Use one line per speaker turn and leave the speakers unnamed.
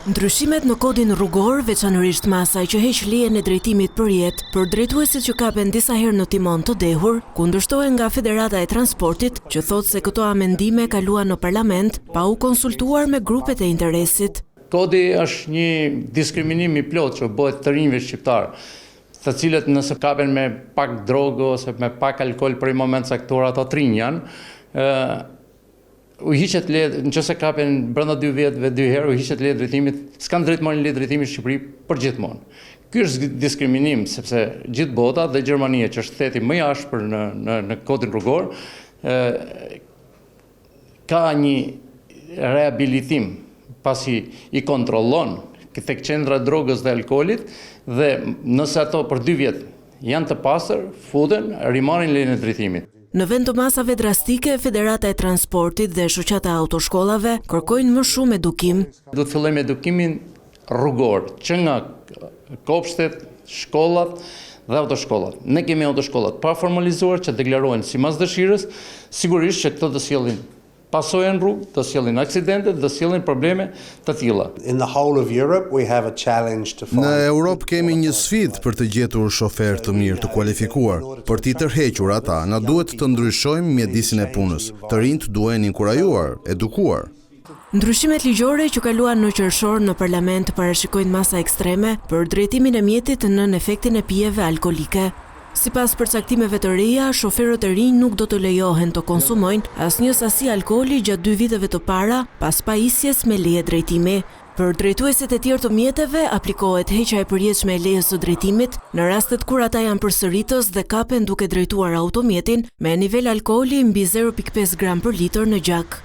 Ndryshimet në kodin rrugor, veçanërisht masaj që heq lejen e drejtimit për jetë, për drejtuesit që kapen disa herë në timon të dehur, kundërshtohen nga Federata e Transportit, që thotë se këto amendime kaluan në parlament pa u konsultuar me grupet e interesit.
Kodi është një diskriminim i plot që bëhet të rinjve shqiptar, të cilët nëse kapen me pak drogë ose me pak alkool për i moment saktor ato trinjan, u hiqet leje, nëse kapen brenda 2 vjetëve 2 herë, u hiqet leje drejtimit, s'kan drejt marrin leje drejtimi në Shqipëri për gjithmonë. Ky është diskriminim, sepse gjithë bota dhe Gjermania, që është shteti më i ashpër në kodin rrugor, ka një rehabilitim pasi i kontrollon tek qendra drogës dhe alkoolit, dhe nëse ato për 2 vjet janë të pastër, futen, rimarrin lejen e drejtimit.
Në vend të masave drastike, Federata e Transportit dhe shoqata e autoshkollave kërkojnë më shumë edukim.
Do të fillojmë edukimin rrugor, që nga kopshtet, shkollat dhe autoshkollat. Ne kemi autoshkollat pa formalizuar që deklarohen sipas dëshirës, sigurisht që këto do sjellin pasojë në rrugë, do sjellin aksidente, do sjellin probleme të tilla.
Në Europë kemi një sfidë për të gjetur shoferë të mirë të kualifikuar. Për t'i tërhequr ata, na duhet të ndryshojmë mjedisin e punës. Të rinjt duhen inkurajuar, edukuar.
Ndryshimet ligjore që kaluan në qershor në parlament parashikojnë masa ekstreme për drejtimin e mjetit nën efektin e pijeve alkolike. Sipas përcaktimeve të reja, shoferët e rinj nuk do të lejohen të konsumojnë asnjë sasi alkooli gjatë 2 viteve të para pas pajisjes me leje drejtimi. Për drejtuesit e tjerë të mjeteve, aplikohet heqja e përjetshme e lejes së drejtimit në rastet kur ata janë përsëritës dhe kapen duke drejtuar automjetin me nivel alkooli mbi 0.5 gram për litër në gjak.